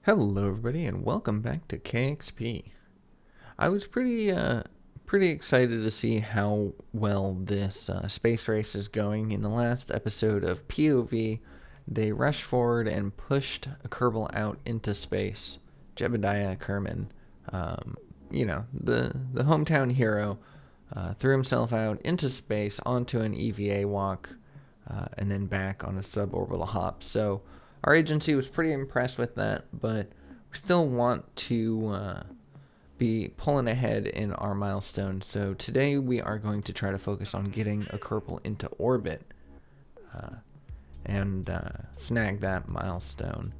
Hello everybody and welcome back to KXP. I was pretty excited to see how well this space race is going. In the last episode of POV, they rushed forward and pushed a Kerbal out into space. Jebediah Kerman, the hometown hero, threw himself out into space onto an EVA walk and then back on a suborbital hop. So our agency was pretty impressed with that, but we still want to be pulling ahead in our milestones. So today we are going to try to focus on getting a Kerbal into orbit and snag that milestone.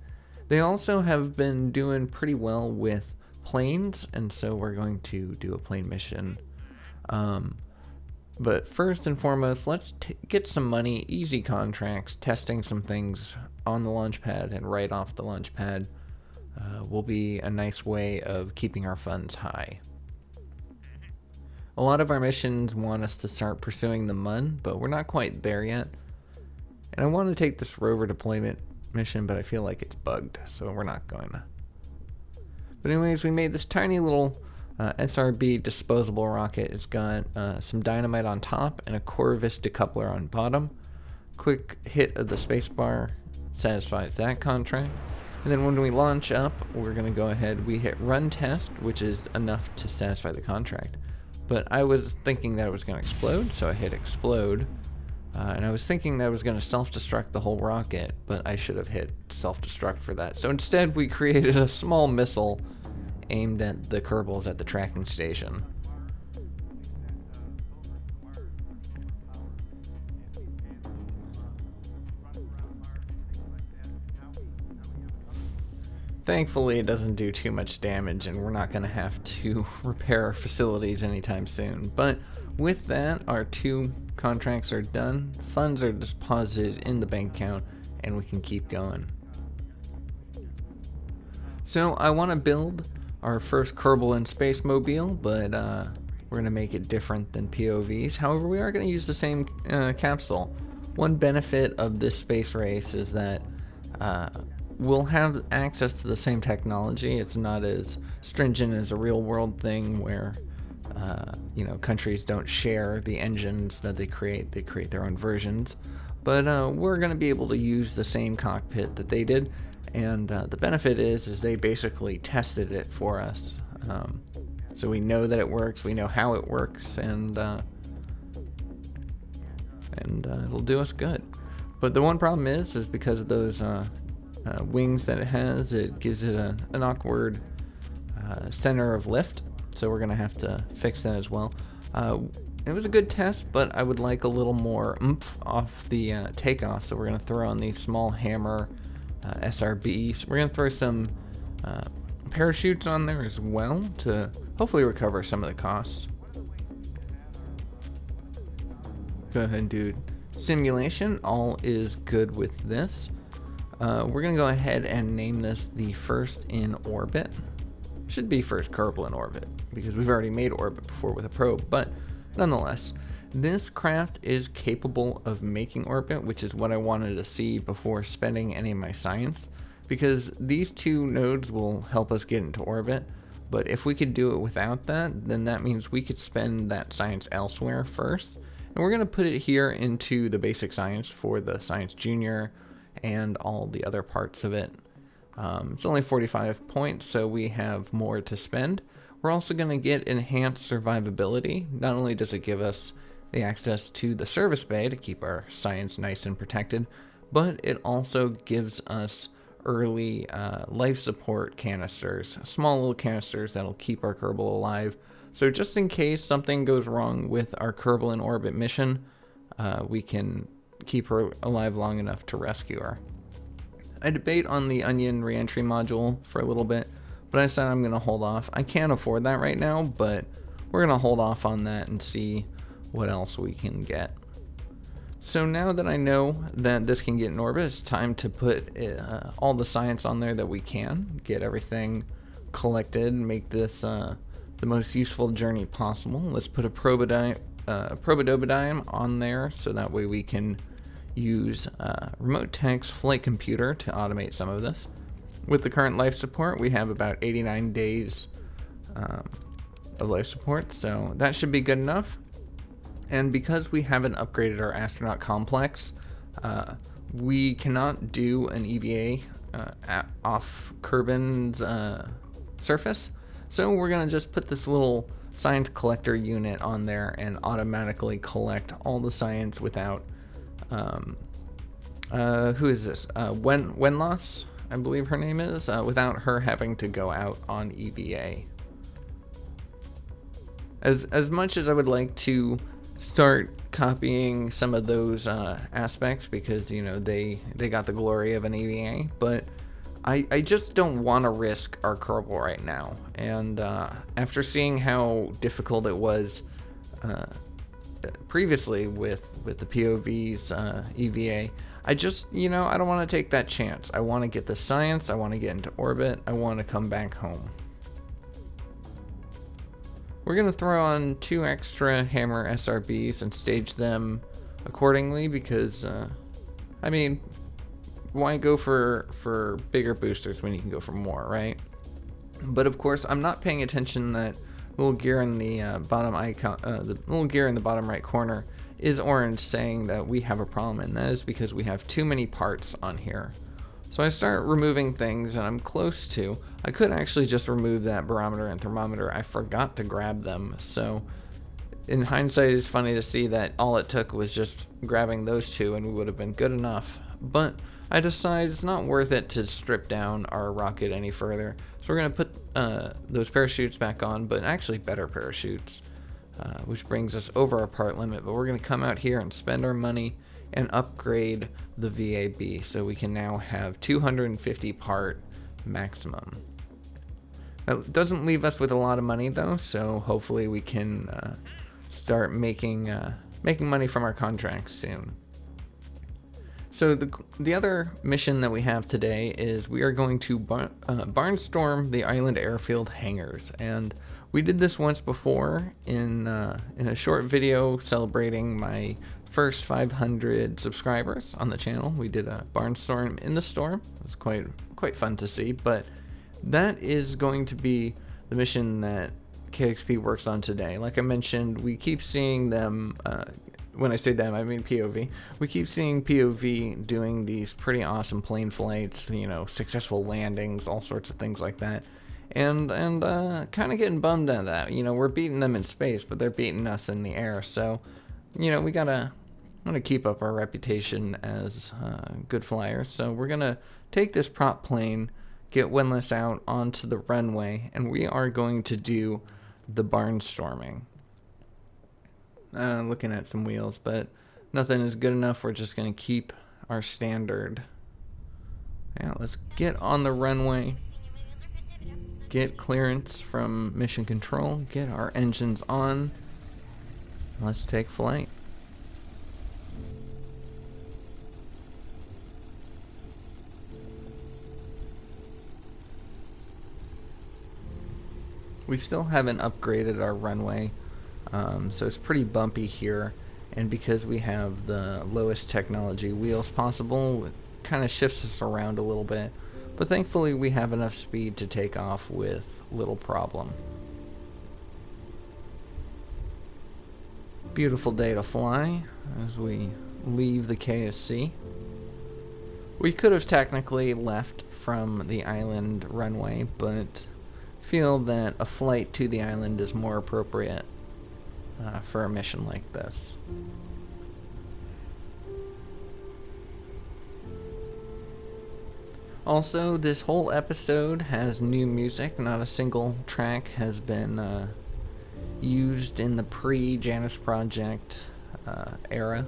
They also have been doing pretty well with planes, and so we're going to do a plane mission. But first and foremost, let's get some money, easy contracts, testing some things on the launch pad and right off the launch pad will be a nice way of keeping our funds high. A lot of our missions want us to start pursuing the Mun, but we're not quite there yet. And I want to take this rover deployment mission, but I feel like it's bugged, so we're not going to. But anyways, we made this tiny little SRB disposable rocket. It's got some dynamite on top and a Corvus decoupler on bottom. Quick hit of the spacebar satisfies that contract. And then when we launch up, we're going to go ahead, we hit run test, which is enough to satisfy the contract. But I was thinking that it was going to explode, so I hit explode. And I was thinking that I was going to self-destruct the whole rocket, but I should have hit self-destruct for that. So instead, we created a small missile aimed at the Kerbals at the tracking station. Thankfully, it doesn't do too much damage, and we're not going to have to repair our facilities anytime soon. But with that, our two contracts are done, funds are deposited in the bank account, and we can keep going. So I want to build our first Kerbal in Space Mobile, but we're going to make it different than POVs. However, we are going to use the same capsule. One benefit of this space race is that we'll have access to the same technology. It's not as stringent as a real world thing where countries don't share the engines that they create their own versions. But we're going to be able to use the same cockpit that they did. And the benefit is they basically tested it for us. So we know that it works, we know how it works, and it'll do us good. But the one problem is because of those wings that it has, it gives it an awkward center of lift. So we're going to have to fix that as well. It was a good test, but I would like a little more oomph off the takeoff. So we're going to throw on these small hammer SRBs. We're going to throw some parachutes on there as well to hopefully recover some of the costs. Go ahead and do simulation. All is good with this. We're going to go ahead and name this the first in orbit. Should be first Kerbal in orbit because we've already made orbit before with a probe, but nonetheless, this craft is capable of making orbit, which is what I wanted to see before spending any of my science, because these two nodes will help us get into orbit. But if we could do it without that, then that means we could spend that science elsewhere first. And we're going to put it here into the basic science for the Science Junior and all the other parts of it. It's only 45 points, so we have more to spend. We're also going to get enhanced survivability. Not only does it give us the access to the service bay to keep our science nice and protected, but it also gives us early life support canisters, small little canisters that'll keep our Kerbal alive. So just in case something goes wrong with our Kerbal in orbit mission, we can keep her alive long enough to rescue her. I debate on the Onion reentry module for a little bit, but I said I'm going to hold off. I can't afford that right now, but we're going to hold off on that and see what else we can get. So now that I know that this can get in orbit, it's time to put all the science on there that we can, get everything collected, make this the most useful journey possible. Let's put a probodium on there so that way we can use remote tech's flight computer to automate some of this. With the current life support, we have about 89 days of life support, so that should be good enough. And because we haven't upgraded our astronaut complex, we cannot do an EVA off Kerbin's surface. So we're going to just put this little science collector unit on there and automatically collect all the science without who is this? Wenloss, I believe her name is, without her having to go out on EVA. As much as I would like to start copying some of those aspects, because you know they got the glory of an EVA, but I just don't want to risk our Kerbal right now. And after seeing how difficult it was previously with the POV's EVA, I just, I don't want to take that chance. I want to get the science, I want to get into orbit, I want to come back home. We're going to throw on 2 extra hammer SRBs and stage them accordingly because, why go for bigger boosters when you can go for more, right? But of course, I'm not paying attention that little gear in the bottom icon, the little gear in the bottom right corner is orange, saying that we have a problem, and that is because we have too many parts on here. So I start removing things, and I'm close to. I could actually just remove that barometer and thermometer. I forgot to grab them, so in hindsight, it's funny to see that all it took was just grabbing those 2, and we would have been good enough. But I decide it's not worth it to strip down our rocket any further. So we're going to put those parachutes back on, but actually better parachutes, which brings us over our part limit. But we're going to come out here and spend our money and upgrade the VAB so we can now have 250 part maximum. That doesn't leave us with a lot of money though, so hopefully we can start making money from our contracts soon. So the other mission that we have today is we are going to barnstorm the island airfield hangars, and we did this once before in a short video celebrating my first 500 subscribers on the channel. We did a barnstorm in the storm. It was quite fun to see, but that is going to be the mission that KXP works on today. Like I mentioned, we keep seeing them. When I say them, I mean POV. We keep seeing POV doing these pretty awesome plane flights, successful landings, all sorts of things like that. And kind of getting bummed at that. We're beating them in space, but they're beating us in the air. So, we gotta keep up our reputation as good flyers. So we're gonna take this prop plane, get Windlass out onto the runway, and we are going to do the barnstorming. Looking at some wheels, but nothing is good enough. We're just going to keep our standard. Yeah, let's get on the runway, get clearance from mission control, get our engines on. Let's take flight. We still haven't upgraded our runway. So it's pretty bumpy here, and because we have the lowest technology wheels possible, it kind of shifts us around a little bit, but thankfully we have enough speed to take off with little problem. Beautiful day to fly as we leave the KSC. We could have technically left from the island runway, but feel that a flight to the island is more appropriate for a mission like this. Also, this whole episode has new music. Not a single track has been used in the pre-Janus Project era.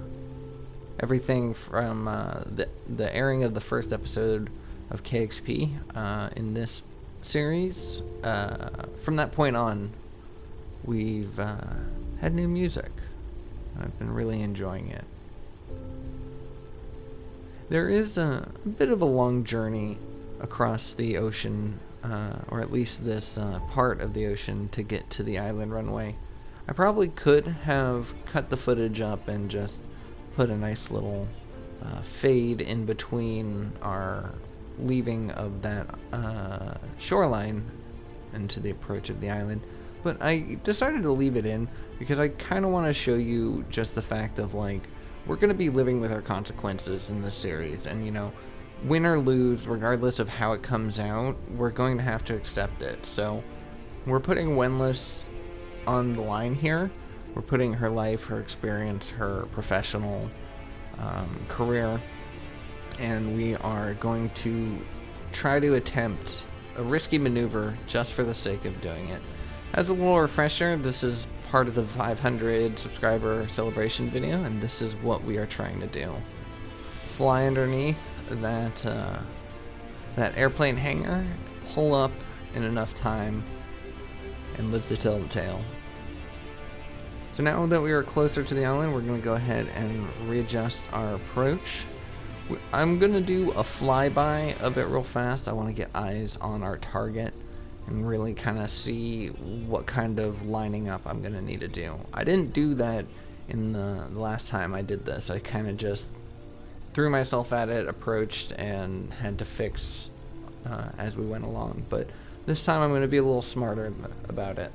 Everything from the airing of the first episode of KXP in this series, from that point on, we've had new music. I've been really enjoying it. There is a bit of a long journey across the ocean, or at least this part of the ocean, to get to the island runway. I probably could have cut the footage up and just put a nice little fade in between our leaving of that shoreline into the approach of the island. But I decided to leave it in because I kind of want to show you just the fact of, like, we're going to be living with our consequences in this series. And, you know, win or lose, regardless of how it comes out, we're going to have to accept it. So we're putting Winless on the line here. We're putting her life, her experience, her professional career, and we are going to try to attempt a risky maneuver just for the sake of doing it. As a little refresher, this is part of the 500 subscriber celebration video, and this is what we are trying to do. Fly underneath that airplane hangar, pull up in enough time, and live to tell the tale. So now that we are closer to the island, we're going to go ahead and readjust our approach. I'm going to do a flyby of it real fast. I want to get eyes on our target and really kind of see what kind of lining up I'm going to need to do. I didn't do that in the last time I did this. I kind of just threw myself at it, approached, and had to fix as we went along. But this time I'm going to be a little smarter about it.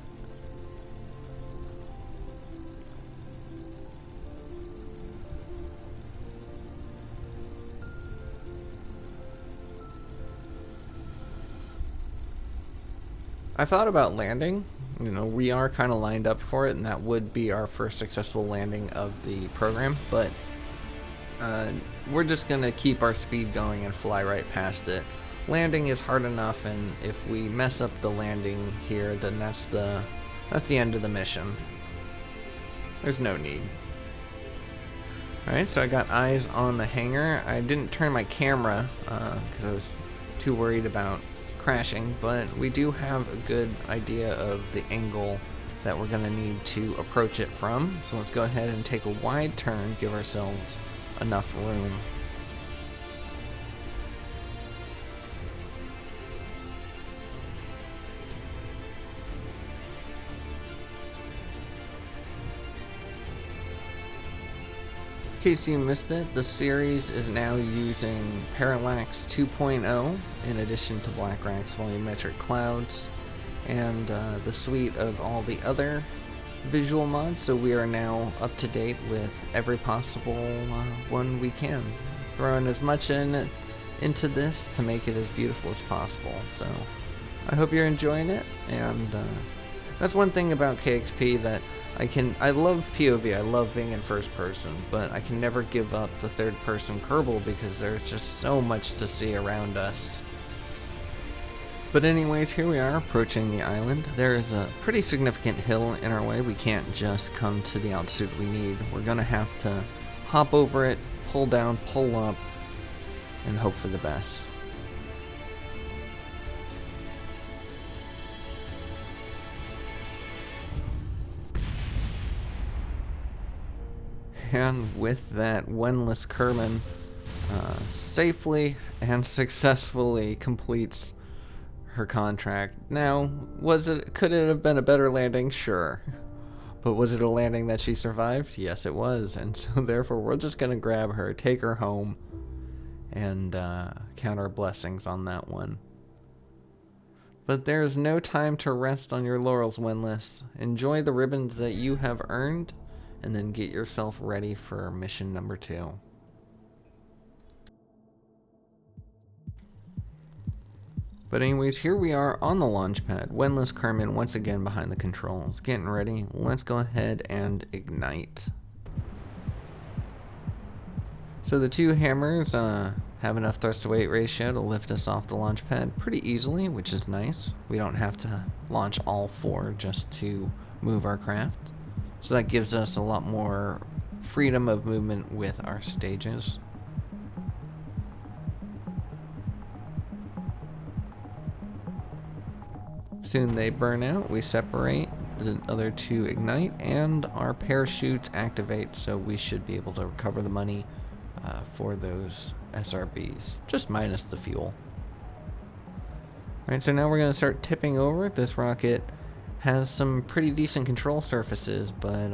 I thought about landing. You know, we are kind of lined up for it, and that would be our first successful landing of the program, but we're just going to keep our speed going and fly right past it. Landing is hard enough, and if we mess up the landing here, then that's the end of the mission. There's no need. Alright, so I got eyes on the hangar. I didn't turn my camera because I was too worried about crashing, but we do have a good idea of the angle that we're going to need to approach it from. So let's go ahead and take a wide turn, give ourselves enough room. In case you missed it, the series is now using Parallax 2.0 in addition to Blackrock's volumetric clouds and the suite of all the other visual mods, so we are now up to date with every possible one we can. Throwing as much into this to make it as beautiful as possible. So I hope you're enjoying it, and that's one thing about KXP that I love POV, I love being in first person, but I can never give up the third person Kerbal because there's just so much to see around us. But anyways, here we are approaching the island. There is a pretty significant hill in our way. We can't just come to the altitude we need. We're gonna have to hop over it, pull down, pull up, and hope for the best. And with that, Winless Kerbal safely and successfully completes her contract. Now, could it have been a better landing? Sure. But was it a landing that she survived? Yes, it was. And so therefore, we're just going to grab her, take her home, and count our blessings on that one. But there's no time to rest on your laurels, Winless. Enjoy the ribbons that you have earned, and then get yourself ready for mission number 2. But anyways, here we are on the launch pad. Winless Kerbal once again behind the controls. Getting ready. Let's go ahead and ignite. So the two hammers have enough thrust to weight ratio to lift us off the launch pad pretty easily, which is nice. We don't have to launch all 4 just to move our craft. So that gives us a lot more freedom of movement with our stages. Soon they burn out, we separate, the other 2 ignite, and our parachutes activate, so we should be able to recover the money for those SRBs, just minus the fuel. Alright, so now we're going to start tipping over. This rocket has some pretty decent control surfaces, but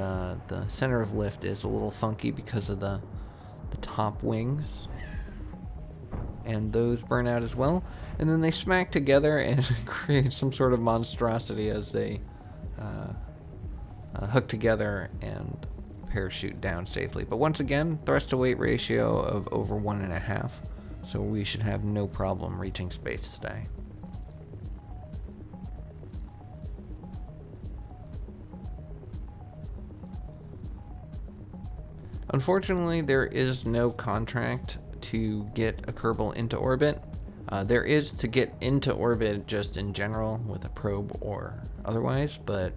the center of lift is a little funky because of the top wings. and those burn out as well. And then they smack together and create some sort of monstrosity as they hook together and parachute down safely. But once again, thrust to weight ratio of over 1.5, so we should have no problem reaching space today. Unfortunately, there is no contract to get a Kerbal into orbit. There is to get into orbit just in general with a probe or otherwise, but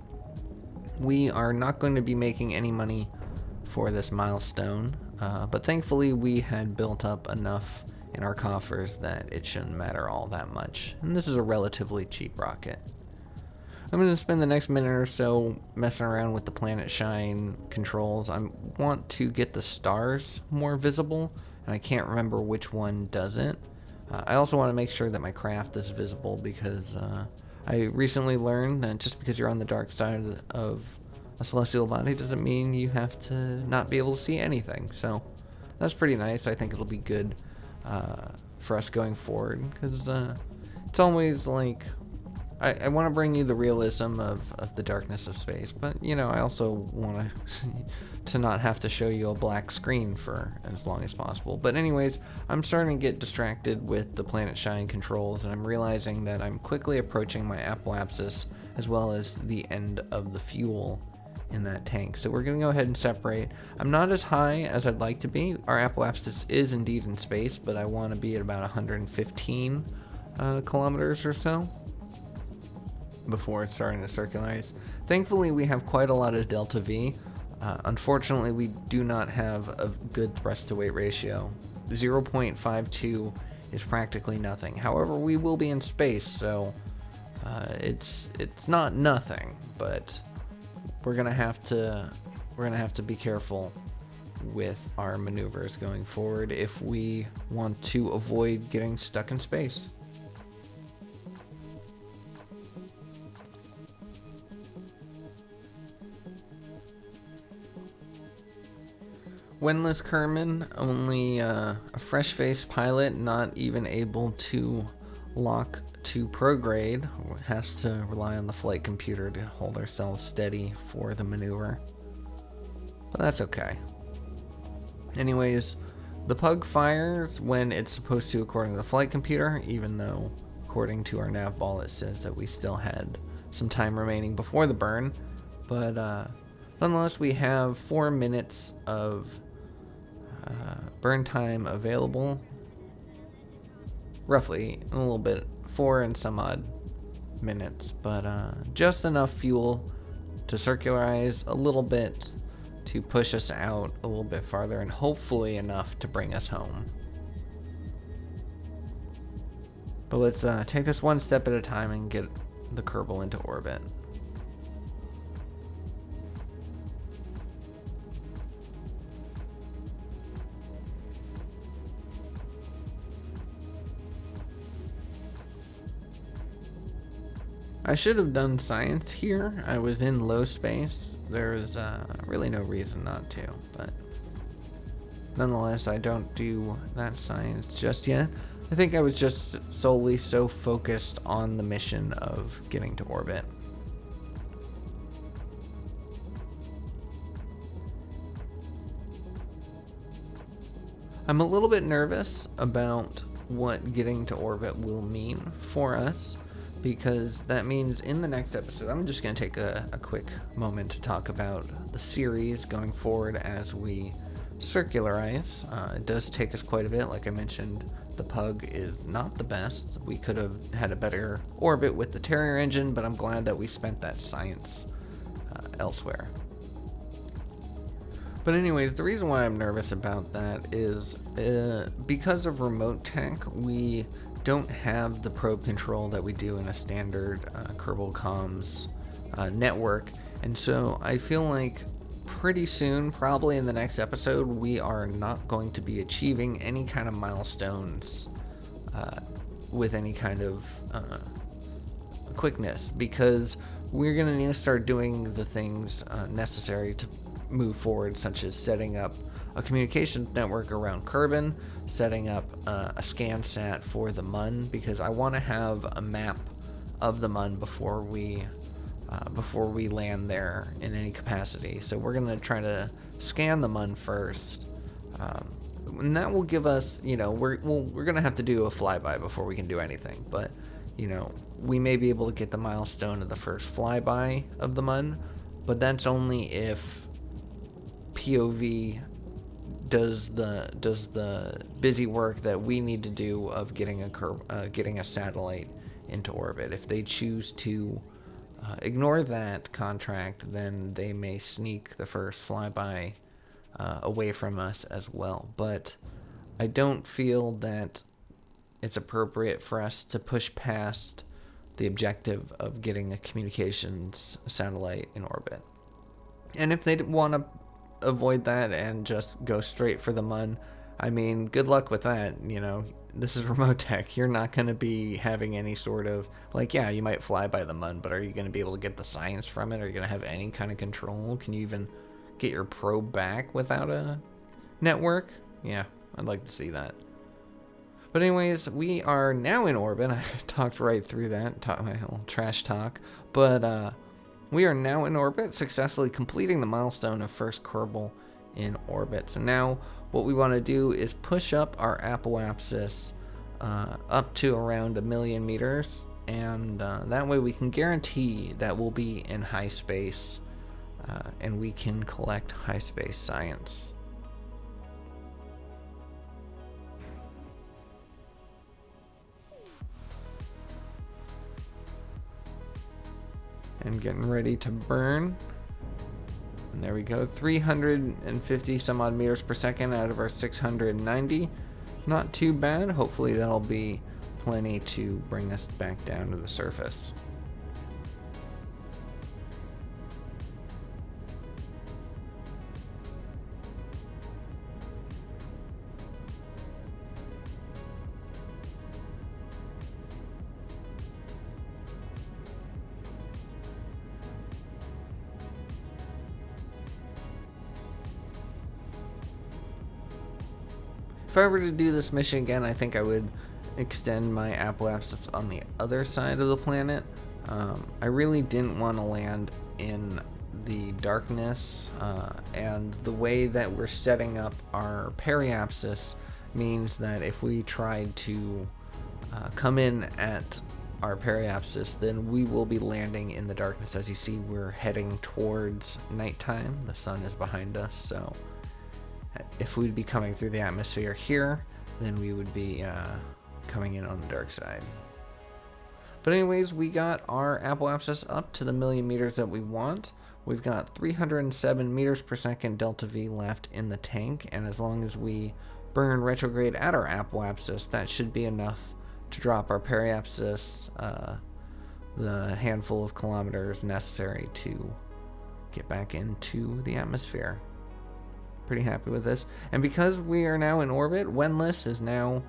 we are not going to be making any money for this milestone. But thankfully we had built up enough in our coffers that it shouldn't matter all that much. And this is a relatively cheap rocket. I'm going to spend the next minute or so messing around with the planet shine controls. I want to get the stars more visible, and I can't remember which one does it. I also want to make sure that my craft is visible because I recently learned that just because you're on the dark side of a celestial body doesn't mean you have to not be able to see anything. So that's pretty nice. I think it'll be good for us going forward because it's always like I want to bring you the realism of the darkness of space, but you know, I also want to not have to show you a black screen for as long as possible. But anyways, I'm starting to get distracted with the planet shine controls, and I'm realizing that I'm quickly approaching my apoapsis as well as the end of the fuel in that tank. So we're going to go ahead and separate. I'm not as high as I'd like to be. Our apoapsis is indeed in space, but I want to be at about 115 kilometers or so before it's starting to circularize. Thankfully, we have quite a lot of delta V. Unfortunately, we do not have a good thrust to weight ratio. 0.52 is practically nothing. However, we will be in space, so it's not nothing, but we're gonna have to be careful with our maneuvers going forward if we want to avoid getting stuck in space. Winless Kerman, only a fresh-faced pilot, not even able to lock to prograde, has to rely on the flight computer to hold ourselves steady for the maneuver. But that's okay. Anyways, the pug fires when it's supposed to according to the flight computer, even though according to our nav ball it says that we still had some time remaining before the burn. But nonetheless, we have 4 minutes of burn time available, roughly a little bit, 4 and some odd minutes, but just enough fuel to circularize a little bit to push us out a little bit farther, and hopefully enough to bring us home. But let's take this one step at a time and get the Kerbal into orbit. I should have done science here. I was in low space. There's really no reason not to, but nonetheless, I don't do that science just yet. I think I was just solely so focused on the mission of getting to orbit. I'm a little bit nervous about what getting to orbit will mean for us, because that means in the next episode, I'm just going to take a quick moment to talk about the series going forward as we circularize. It does take us quite a bit. Like I mentioned, the Pug is not the best. We could have had a better orbit with the Terrier engine, but I'm glad that we spent that science elsewhere. But anyways, the reason why I'm nervous about that is because of remote tech, we don't have the probe control that we do in a standard Kerbal comms network, and so I feel like pretty soon, probably in the next episode, we are not going to be achieving any kind of milestones with any kind of quickness, because we're going to need to start doing the things necessary to move forward, such as setting up a communications network around Kerbal, setting up a scan sat for the Mun, because I want to have a map of the Mun before we land there in any capacity. So we're gonna try to scan the Mun first, and that will give us, we're gonna have to do a flyby before we can do anything. But we may be able to get the milestone of the first flyby of the Mun, but that's only if POV does the busy work that we need to do of getting a satellite into orbit. If they choose to ignore that contract, then they may sneak the first flyby away from us as well. But I don't feel that it's appropriate for us to push past the objective of getting a communications satellite in orbit. And if they want to avoid that and just go straight for the Mun, I mean, good luck with that. This is remote tech. You're not going to be having any sort of, you might fly by the Mun, but are you going to be able to get the science from it? Are you going to have any kind of control? Can you even get your probe back without a network? Yeah, I'd like to see that. But anyways, we are now in orbit. I talked right through that, my whole trash talk. But we are now in orbit, successfully completing the milestone of first Kerbal in orbit. So now what we want to do is push up our apoapsis up to around 1 million meters, and that way we can guarantee that we'll be in high space, and we can collect high space science. And getting ready to burn. And there we go, 350 some odd meters per second out of our 690. Not too bad. Hopefully that'll be plenty to bring us back down to the surface. If I were to do this mission again, I think I would extend my apoapsis on the other side of the planet. I really didn't want to land in the darkness, and the way that we're setting up our periapsis means that if we tried to come in at our periapsis, then we will be landing in the darkness. As you see, we're heading towards nighttime. The sun is behind us, so if we'd be coming through the atmosphere here, then we would be coming in on the dark side. But anyways, we got our apoapsis up to the 1 million meters that we want. We've got 307 meters per second delta V left in the tank, and as long as we burn retrograde at our apoapsis, that should be enough to drop our periapsis the handful of kilometers necessary to get back into the atmosphere. Pretty happy with this. And because we are now in orbit, Wenlis is now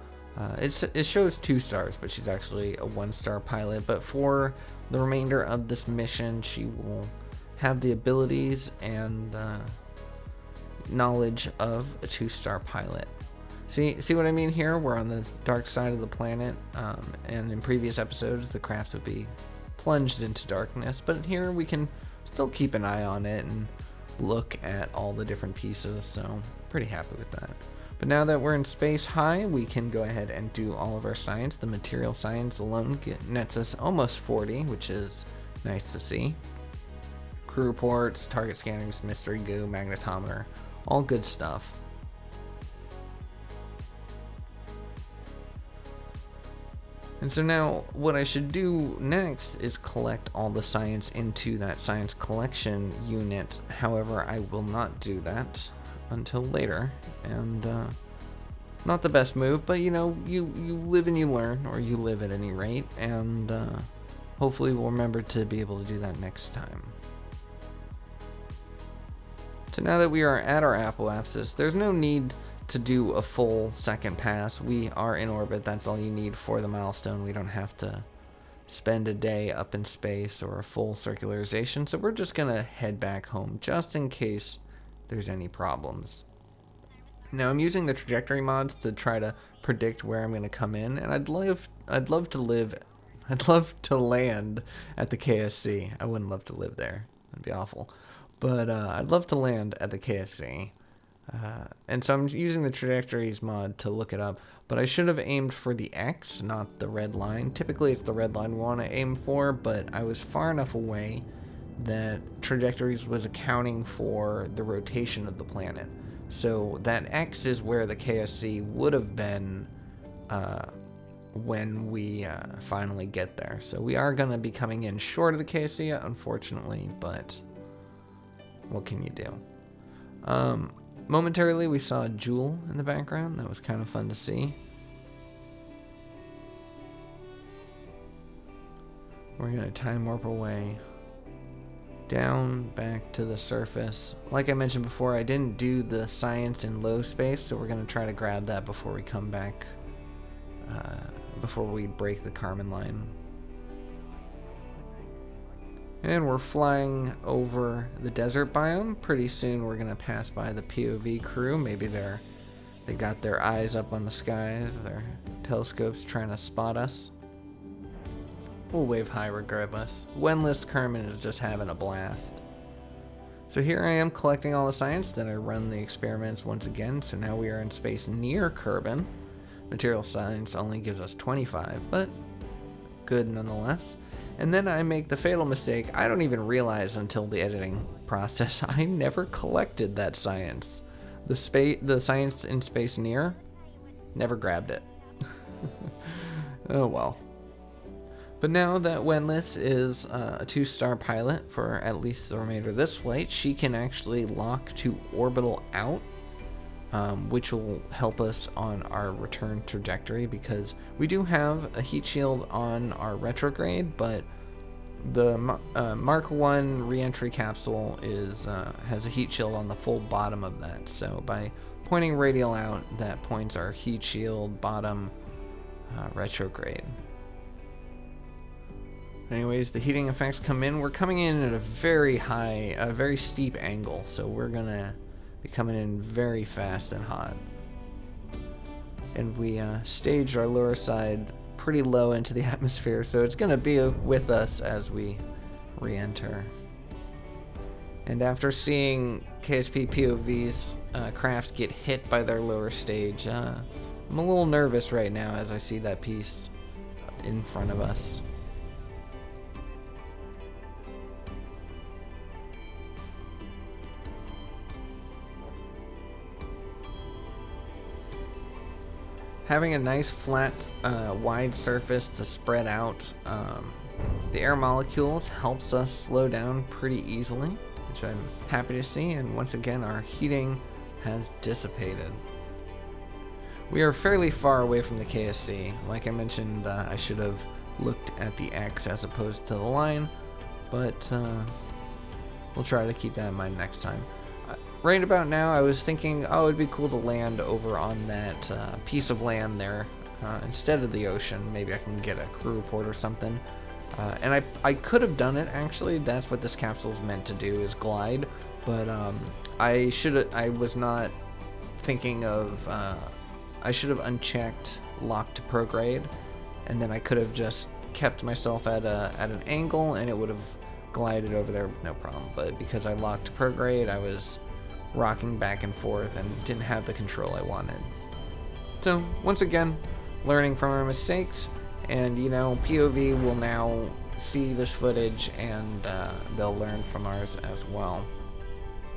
it shows 2 stars, but she's actually a 1-star pilot. But for the remainder of this mission, she will have the abilities and knowledge of a 2-star pilot. See what I mean here? We're on the dark side of the planet, and in previous episodes the craft would be plunged into darkness, but here we can still keep an eye on it and look at all the different pieces, so pretty happy with that. But now that we're in space high, we can go ahead and do all of our science. The material science alone nets us almost 40, which is nice to see. Crew reports, target scanners, mystery goo, magnetometer, all good stuff. And so now what I should do next is collect all the science into that science collection unit. However, I will not do that until later, and not the best move, but you live and you learn, or you live at any rate, and hopefully we'll remember to be able to do that next time. So now that we are at our apoapsis, there's no need to do a full second pass. We are in orbit. That's all you need for the milestone. We don't have to spend a day up in space or a full circularization, so we're just gonna head back home just in case there's any problems. Now I'm using the trajectory mods to try to predict where I'm going to come in, and I'd love to land at the KSC. I wouldn't love to live there. That'd be awful. But I'd love to land at the KSC. And so I'm using the trajectories mod to look it up, but I should have aimed for the X, not the red line. Typically it's the red line we want to aim for, but I was far enough away that trajectories was accounting for the rotation of the planet. So that X is where the KSC would have been when we finally get there. So we are going to be coming in short of the KSC, unfortunately, but what can you do? Momentarily, we saw a jewel in the background. That was kind of fun to see. We're going to time warp our way down back to the surface. Like I mentioned before, I didn't do the science in low space, so we're going to try to grab that before we come back, before we break the Kármán line. And we're flying over the desert biome. Pretty soon we're gonna pass by the POV crew. Maybe they got their eyes up on the skies, their telescopes trying to spot us. We'll wave hi regardless. Wendless Kármán is just having a blast. So here I am collecting all the science, then I run the experiments once again. So now we are in space near Kerbal. Material science only gives us 25, but good nonetheless. And then I make the fatal mistake. I don't even realize until the editing process I never collected that science. The science in space near, never grabbed it. Oh well. But now that Wendless is a 2-star pilot for at least the remainder of this flight, she can actually lock to orbital out, which will help us on our return trajectory, because we do have a heat shield on our retrograde, but the Mark 1 re-entry capsule has a heat shield on the full bottom of that. So by pointing radial out, that points our heat shield bottom retrograde. Anyways, the heating effects come in. We're coming in at a very steep angle, so we're gonna be coming in very fast and hot. And we staged our lower side pretty low into the atmosphere, so it's gonna be with us as we re-enter. And after seeing KXP POV's craft get hit by their lower stage, I'm a little nervous right now as I see that piece in front of us. Having a nice flat, wide surface to spread out the air molecules helps us slow down pretty easily, which I'm happy to see, and once again our heating has dissipated. We are fairly far away from the KSC. Like I mentioned, I should have looked at the X as opposed to the line, but we'll try to keep that in mind next time. Right about now, I was thinking, oh, it'd be cool to land over on that piece of land there instead of the ocean. Maybe I can get a crew report or something. And I could have done it, actually. That's what this capsule is meant to do, is glide. But I was not thinking of, I should have unchecked lock to prograde, and then I could have just kept myself at an angle, and it would have glided over there with no problem. But because I locked to prograde, I was rocking back and forth and didn't have the control I wanted. So once again, learning from our mistakes, and POV will now see this footage and they'll learn from ours as well.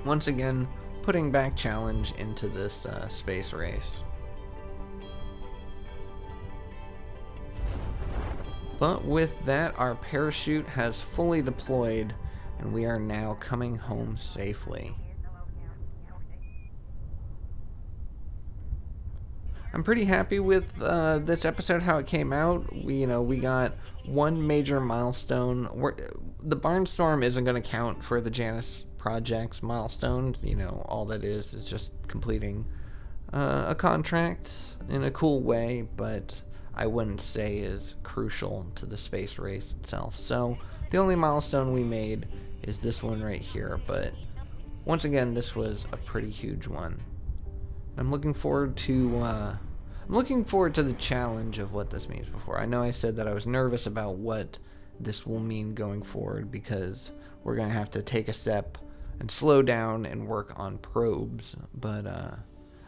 Once again, putting back challenge into this space race. But with that, our parachute has fully deployed and we are now coming home safely. I'm pretty happy with this episode, how it came out. We got one major milestone. The Barnstorm isn't going to count for the Janus Project's milestones. All that is just completing a contract in a cool way, but I wouldn't say is crucial to the space race itself. So the only milestone we made is this one right here, but once again, this was a pretty huge one. I'm looking forward to the challenge of what this means before. I know I said that I was nervous about what this will mean going forward because we're going to have to take a step and slow down and work on probes, but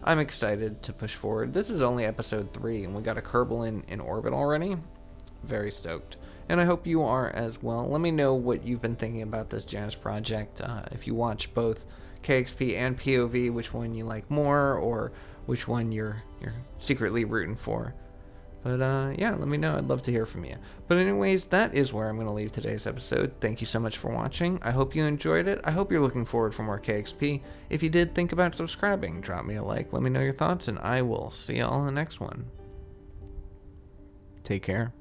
I'm excited to push forward. This is only episode 3 and we got a Kerbal in orbit already. Very stoked. And I hope you are as well. Let me know what you've been thinking about this Janus project. If you watch both KXP and POV, which one you like more, or which one you're secretly rooting for. But yeah, let me know. I'd love to hear from you. But anyways, that is where I'm going to leave today's episode. Thank you so much for watching. I hope you enjoyed it. I hope you're looking forward for more KXP. If you did, think about subscribing. Drop me a like. Let me know your thoughts, and I will see you all in the next one. Take care.